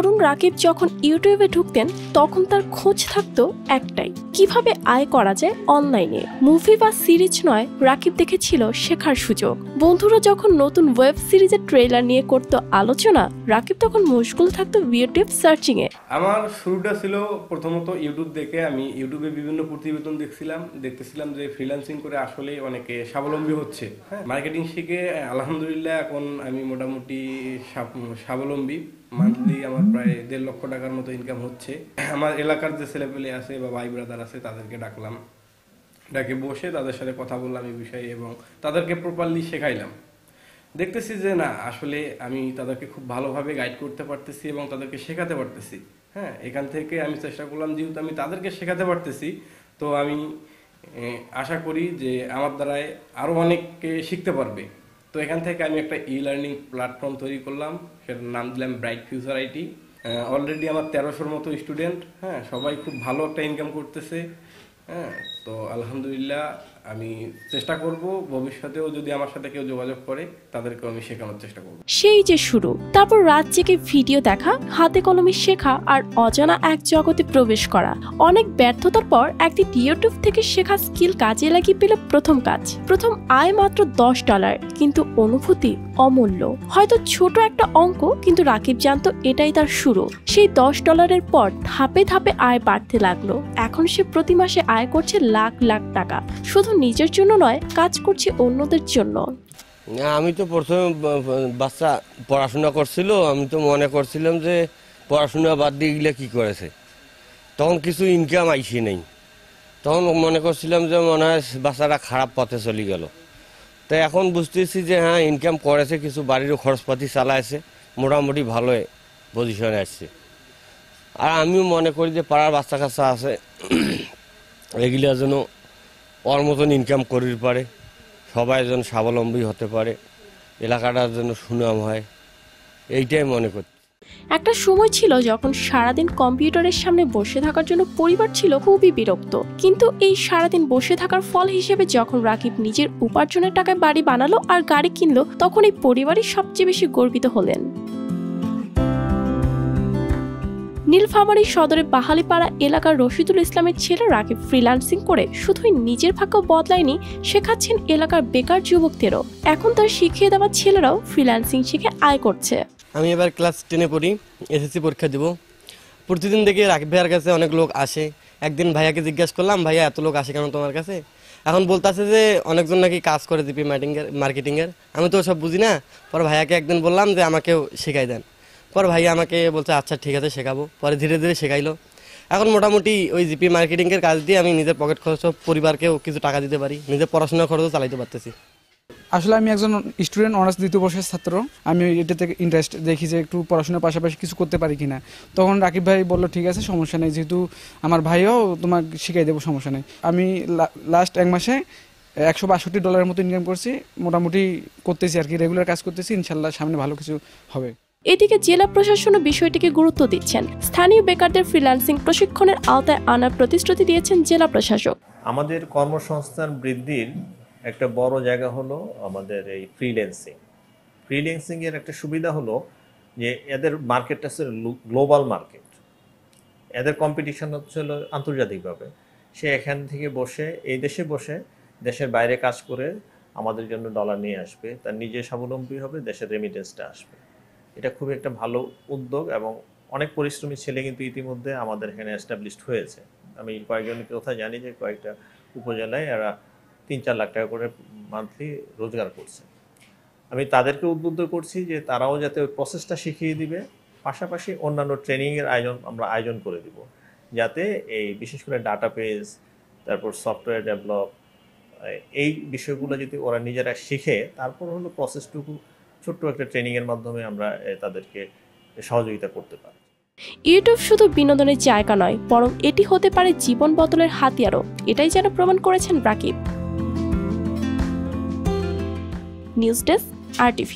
তরুণ রাকিব যখন ইউটিউবে ঢুকতেন তখন তার খোঁজ থাকতো একটাই, কিভাবে আয় করা যায় অনলাইনে। মুভি বা সিরিজ নয়, রাকিব দেখেছিল শেখার সুযোগ। বন্ধুরা যখন নতুন ওয়েব সিরিজের ট্রেলার নিয়ে করতো আলোচনা, রাকিব তখন মশগুল থাকতো ইউটিউব সার্চিং এ। আমার শুরুটা ছিল প্রথমত ইউটিউব দেখে। আমি ইউটিউবে বিভিন্ন প্রতিবেদন দেখতেছিলাম যে ফ্রিল্যান্সিং করে আসলে অনেকে স্বাবলম্বী হচ্ছে। হ্যাঁ, মার্কেটিং শিখে আলহামদুলিল্লাহ এখন আমি মোটামুটি স্বাবলম্বী। মান্থলি আমার প্রায় 1.5 লক্ষ টাকার মতো ইনকাম হচ্ছে। আমার এলাকার যে ছেলেপেলে আছে বা ভাই ব্রাদার আছে তাদেরকে ডাকে বসে তাদের সাথে কথা বললাম এই বিষয়ে এবং তাদেরকে প্রপারলি শেখাইলাম। দেখতেছি যে না, আসলে আমি তাদেরকে খুব ভালোভাবে গাইড করতে পারতেছি এবং তাদেরকে শেখাতে পারতেছি। হ্যাঁ, এখান থেকে আমি চেষ্টা করলাম, যেহেতু আমি তাদেরকে শেখাতে পারতেছি, তো আমি আশা করি যে আমার দ্বারাই আরও অনেককে শিখতে পারবে। তো এখান থেকে আমি একটা লার্নিং প্ল্যাটফর্ম তৈরি করলাম, সেটার নাম দিলাম ব্রাইট ফিউচার আইটি। অলরেডি আমার 1300-র মতো স্টুডেন্ট। হ্যাঁ, সবাই খুব ভালো একটা ইনকাম করতেছে। হ্যাঁ, তো আলহামদুলিল্লাহ আমি চেষ্টা করব ভবিষ্যতেও যদি আমার সাথে কেউ যোগাযোগ করে তাদেরকেও আমি শেখানোর চেষ্টা করব। সেই যে শুরু, তারপর রাত জেগে ভিডিও দেখা, হাতে কলমে শেখা আর অজানা এক জগতে প্রবেশ করা। অনেক ব্যর্থতার পর একদিন ইউটিউব থেকে শেখা স্কিল কাজে লাগিয়ে পেল প্রথম কাজ। প্রথম আয় মাত্র $10, কিন্তু অনুভূতি অমূল্য। হয়তো ছোট একটা অঙ্ক, কিন্তু রাকিব জানতো এটাই তার শুরু। সেই $10-এর পর ধাপে ধাপে আয় বাড়তে লাগলো। এখন সে প্রতি মাসে আয় করছে লাখ লাখ টাকা। শুধু নিজের জন্য নয়, কাজ করছে অন্যদের জন্য। আমি তো প্রথমে বাচ্চা পড়াশোনা করছিল, আমি তো মনে করছিলাম যে পড়াশোনা বাদ দিয়ে গেলে কী করেছে, তখন কিছু ইনকাম আইসি নেই। তখন মনে করছিলাম যে মনে হয় বাচ্চাটা খারাপ পথে চলে গেল। তো এখন বুঝতেছি যে হ্যাঁ, ইনকাম করেছে, কিছু বাড়িরও খরচপাতি চালাইছে, মোটামুটি ভালো পজিশনে আসছে। আর আমিও মনে করি যে পাড়ার বাচ্চা কাচ্চা আছে, এগুলো যেন ওর মতন ইনকাম করির পারে, সবাই যেন স্বাবলম্বী হতে পারে, এলাকাটার জন্য সুনাম হয়, এইটাই মনে করছি। একটা সময় ছিল যখন সারাদিন কম্পিউটারের সামনে বসে থাকার জন্য পরিবার ছিল খুবই বিরক্ত। কিন্তু এই সারাদিন বসে থাকার ফল হিসেবে যখন রাকিব নিজের উপার্জনের টাকায় বাড়ি বানালো আর গাড়ি কিনলো, তখন এই পরিবারই সবচেয়ে বেশি গর্বিত হলেন। নীলফামারী সদরের বাহালিপাড়া এলাকার রশিদুল ইসলামের ছেলে রাকিব ফ্রিল্যান্সিং করে শুধুই নিজের ভাগ্য বদলায়নি, শেখাচ্ছেন এলাকার বেকার যুবকদেরও। এখন তার শিখিয়ে দেওয়া ছেলেরাও ফ্রিল্যান্সিং শিখে আয় করছে। আমি এবার ক্লাস 10-এ পড়ি, এসএসসি পরীক্ষা দেব। প্রতিদিন দেখি রাকিব ভাইয়ার কাছে অনেক লোক আসে। একদিন ভাইয়াকে জিজ্ঞাসা করলাম, ভাইয়া এত লোক আসে কেন তোমার কাছে? এখন বলতেছে যে অনেকজন নাকি কাজ করে জিপি মার্কেটিংয়ের। আমি তো সব বুঝি না। পরে ভাইয়াকে একদিন বললাম যে আমাকেও শেখাই দেন। পর ভাইয়া আমাকে বলছে আচ্ছা ঠিক আছে শেখাবো। পরে ধীরে ধীরে শেখাইলো। এখন মোটামুটি ওই জিপি মার্কেটিংয়ের কাজ দিয়ে আমি নিজের পকেট খরচ, পরিবারকেও কিছু টাকা দিতে পারি, নিজের পড়াশোনার খরচও চালাইতে পারতেছি। আসলে আমি একজন স্টুডেন্ট, অনার্স 2য় বর্ষের ছাত্র। আমি এটাতে ইন্টারেস্ট দেখি যে একটু পড়াশোনার পাশাপাশি কিছু করতে পারি কিনা। তখন রাকিব ভাই বললো ঠিক আছে, সমস্যা নেই, যেহেতু আমার ভাইও তোমাকে শিখাই দেবো, সমস্যা নেই। আমি লাস্ট 1 মাসে $162 মতো ইনকাম করছি। মোটামুটি করতেছি আর কি, রেগুলার কাজ করতেছি। ইনশাল্লাহ সামনে ভালো কিছু হবে। এদিকে জেলা প্রশাসনও বিষয়টিকে গুরুত্ব দিচ্ছেন। স্থানীয় বেকারদের ফ্রিল্যান্সিং প্রশিক্ষণের আওতায় আনার প্রতিশ্রুতি দিয়েছেন জেলা প্রশাসক। আমাদের কর্মসংস্থান বৃদ্ধির একটা বড় জায়গা হলো আমাদের এই ফ্রিল্যান্সিং এর একটা সুবিধা হলো যে এদের মার্কেটটা হচ্ছে গ্লোবাল মার্কেট, এদের কম্পিটিশন হচ্ছে আন্তর্জাতিকভাবে। সে এখান থেকে বসে, এই দেশে বসে দেশের বাইরে কাজ করে আমাদের জন্য ডলার নিয়ে আসবে, তার নিজে স্বাবলম্বী হবে, দেশের রেমিটেন্সটা আসবে। এটা খুব একটা ভালো উদ্যোগ এবং অনেক পরিশ্রমী ছেলে কিন্তু ইতিমধ্যে আমাদের এখানে এস্টাবলিশড হয়েছে। আমি কয়েকজনের কথা জানি যে কয়েকটা উপজেলায় এরা 3-4 লাখ টাকা করে মান্থলি রোজগার করছে। আমি তাদেরকে উদ্বুদ্ধ করছি যে তারাও যাতে ওই প্রসেসটা শিখিয়ে দিবে, পাশাপাশি অন্যান্য ট্রেনিংয়ের আয়োজন করে দিব, যাতে এই বিশেষ করে ডাটাবেজ, তারপর সফটওয়্যার ডেভেলপ, এই বিষয়গুলো যদি ওরা নিজেরা শিখে, তারপর হলো প্রসেসটুকু ছোট্ট একটা ট্রেনিংয়ের মাধ্যমে আমরা তাদেরকে সহযোগিতা করতে পারি। ইউটিউব শুধু বিনোদনের জায়গা নয়, বরং এটি হতে পারে জীবন বদলের হাতিয়ারও। এটাই যেন প্রমাণ করেছেন রাকিব। News desk, RTV।